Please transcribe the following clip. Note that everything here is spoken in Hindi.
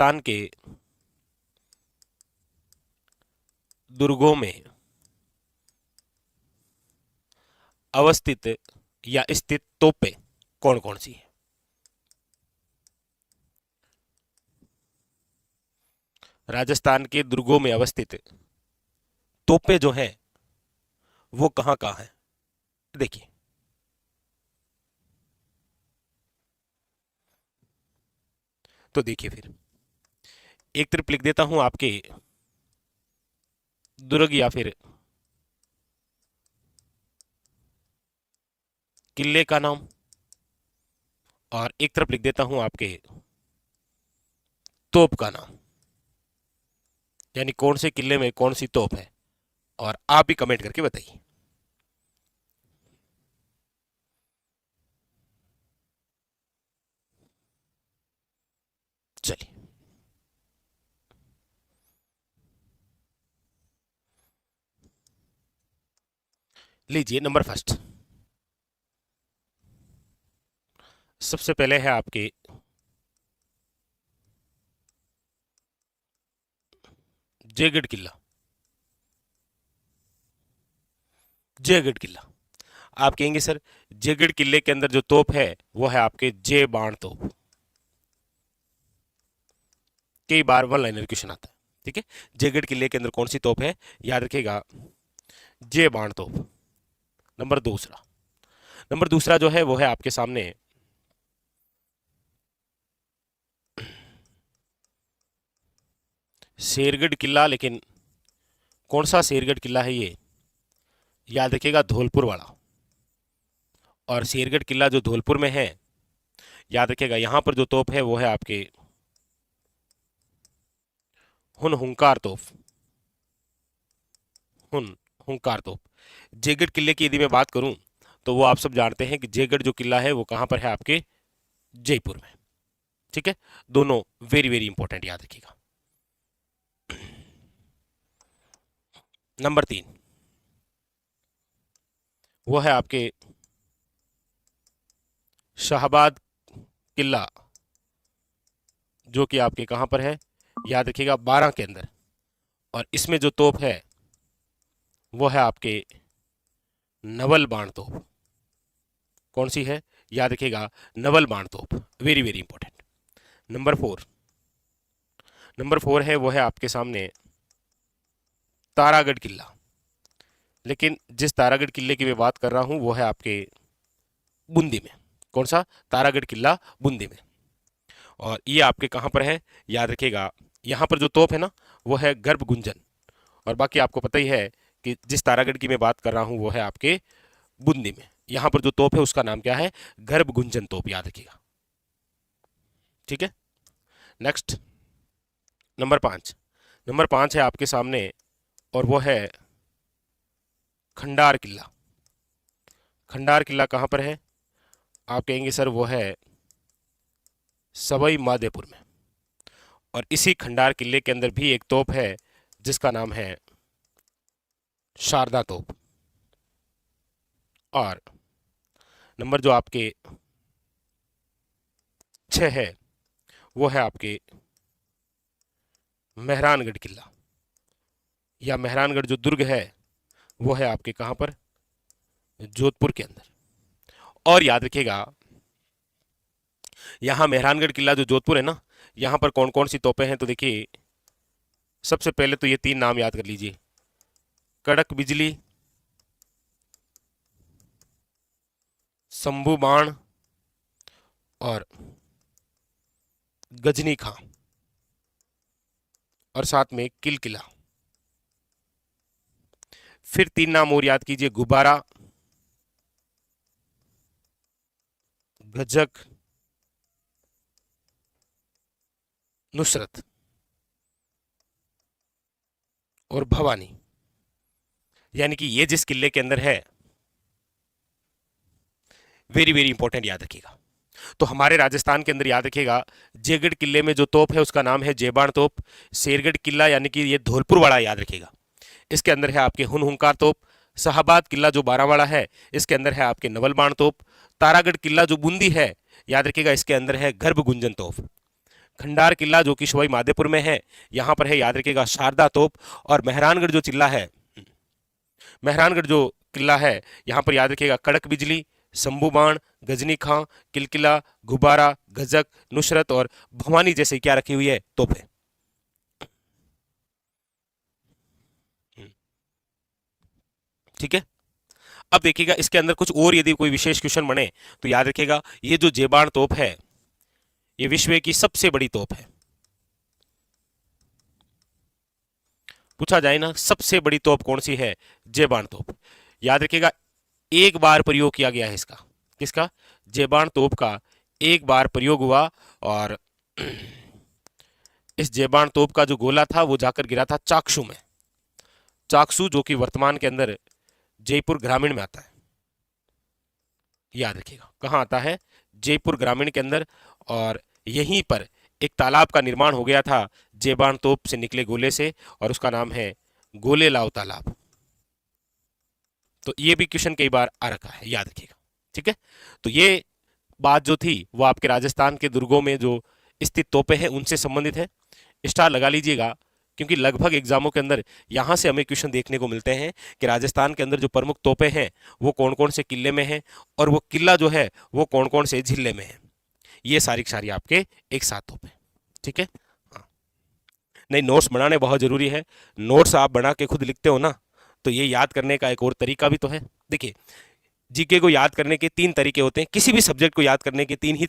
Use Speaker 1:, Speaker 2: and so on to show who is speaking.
Speaker 1: राजस्थान के दुर्गों में अवस्थित या स्थित तोपें कौन कौन सी है? राजस्थान के दुर्गों में अवस्थित तोपें जो हैं वो कहां कहां हैं? देखिए, तो देखिए फिर एक तरफ लिख देता हूं आपके दुर्ग या फिर किले का नाम, और एक तरफ लिख देता हूं आपके तोप का नाम, यानी कौन से किले में कौन सी तोप है, और आप भी कमेंट करके बताइए। चलिए, लीजिए नंबर फर्स्ट। सबसे पहले है आपके जयगढ़ किला। जयगढ़ किला, आप कहेंगे सर जयगढ़ किले के अंदर जो तोप है वो है आपके जय बाण तोप। कई बार वन लाइनर क्वेश्चन आता है, ठीक है। जयगढ़ किले के अंदर कौन सी तोप है, याद रखिएगा जय बाण तोप। नंबर दूसरा जो है वो है आपके सामने शेरगढ़ किला, लेकिन कौन सा शेरगढ़ किला है ये, याद रखिएगा धौलपुर वाला। और शेरगढ़ किला जो धौलपुर में है, याद रखिएगा यहां पर जो तोप है वो है आपके हुंकार तोप। हुंकार तोप। जयगढ़ किले की यदि मैं बात करूं तो वो आप सब जानते हैं कि जयगढ़ जो किला है वो कहां पर है, आपके जयपुर में, ठीक है। दोनों वेरी वेरी इंपॉर्टेंट, याद रखिएगा। नंबर 3 वो है आपके शाहबाद किला, जो कि आपके कहां पर है, याद रखिएगा 12 के अंदर। और इसमें जो तोप है वो है आपके नवल बाण तोप। कौन सी है, याद रखिएगा नवल बाण तोप, very very important. Number four है वो है आपके सामने तारागढ़ किला। लेकिन जिस तारागढ़ किले की मैं बात कर रहा हूं वो है आपके बूंदी में। कौन सा, तारागढ़ किला बूंदी में। और ये आपके कहां पर है, याद रखिएगा यहां पर जो तोप है ना वो है गर्भ गुंजन। और बाकी आपको पता ही है कि जिस तारागढ़ की मैं बात कर रहा हूं वो है आपके बूंदी में। यहां पर जो तोप है उसका नाम क्या है, गर्भ गुंजन तोप, याद रखिएगा, ठीक है। नेक्स्ट नंबर 5 है आपके सामने, और वो है खंडार किला। खंडार किला कहां पर है, आप कहेंगे सर वो है सवाई माधोपुर में। और इसी खंडार किले के अंदर भी एक तोप है जिसका नाम है शारदा तोप। और नंबर जो आपके 6 है वो है आपके मेहरानगढ़ किला, या मेहरानगढ़ जो दुर्ग है वो है आपके कहां पर, जोधपुर के अंदर। और याद रखिएगा यहां मेहरानगढ़ किला जो जोधपुर है ना, यहां पर कौन कौन सी तोपें हैं, तो देखिए सबसे पहले तो ये 3 नाम याद कर लीजिए, कड़क बिजली, शंभू बाण और गजनी खां, और साथ में किल किला। फिर 3 नाम और याद कीजिए, गुब्बारा, गजक, नुसरत और भवानी। यानी कि ये जिस किले के अंदर है, वेरी वेरी इंपॉर्टेंट, याद रखिएगा। तो हमारे राजस्थान के अंदर याद रखिएगा जयगढ़ किले में जो तोप है उसका नाम है जयबाण तोप। शेरगढ़ किला यानी कि ये धौलपुर वाला, याद रखिएगा, इसके अंदर है आपके हुंकार तोप। शाहबाद किला जो बारावाड़ा है इसके अंदर है आपके नवल बाण तोप। तारागढ़ किला जो बूंदी है, याद रखिएगा, इसके अंदर है गर्भ गुंजन तोप। खंडार किला जो कि सवाई माधोपुर में है, यहां पर है, याद रखिएगा, शारदा तोप। और मेहरानगढ़ जो किला है, मेहरानगढ़ जो किला है, यहां पर याद रखिएगा कड़क बिजली, शंभू बाण, गजनी खां, किलकिला, गुब्बारा, गजक, नुसरत और भवानी जैसे क्या रखी हुई है, तोपें। ठीक है। अब देखिएगा इसके अंदर कुछ और यदि कोई विशेष क्वेश्चन बने तो याद रखिएगा ये जो जेबाण तोप है ये विश्व की सबसे बड़ी तोप है। पूछा जाए ना सबसे बड़ी तोप कौन सी है, जेबाण तोप। याद रखिएगा एक बार प्रयोग किया गया है इसका, किसका, जेबाण तोप का एक बार प्रयोग हुआ। और इस जेबाण तोप का जो गोला था वो जाकर गिरा था चाकसू में। चाकसू जो कि वर्तमान के अंदर जयपुर ग्रामीण में आता है। याद रखिएगा कहाँ आता है, जयपुर ग्रामीण के अंदर। और यहीं पर एक तालाब का निर्माण हो गया था जेबाण तोप से निकले गोले से, और उसका नाम है गोले लाव तालाब। तो ये भी क्वेश्चन कई बार आ रखा है, याद रखिएगा। ठीक है, तो ये बात जो थी वो आपके राजस्थान के दुर्गों में जो स्थित तोपें हैं उनसे संबंधित है। स्टार लगा लीजिएगा, क्योंकि लगभग एग्जामों के अंदर यहाँ से हमें क्वेश्चन देखने को मिलते हैं कि राजस्थान के अंदर जो प्रमुख तोपें हैं वो कौन कौन से किले में हैं, और वो किला जो है वो कौन कौन से जिले में है। ये सारी सारी आपके एक साथ तोपें। ठीक है, हाँ। नहीं, नोट्स बनाने बहुत जरूरी है। नोट्स आप बना के खुद लिखते हो ना, तो ये याद करने का एक और तरीका भी तो है। देखिए, जीके को याद करने के 3 तरीके होते हैं, किसी भी सब्जेक्ट को याद करने के 3 ही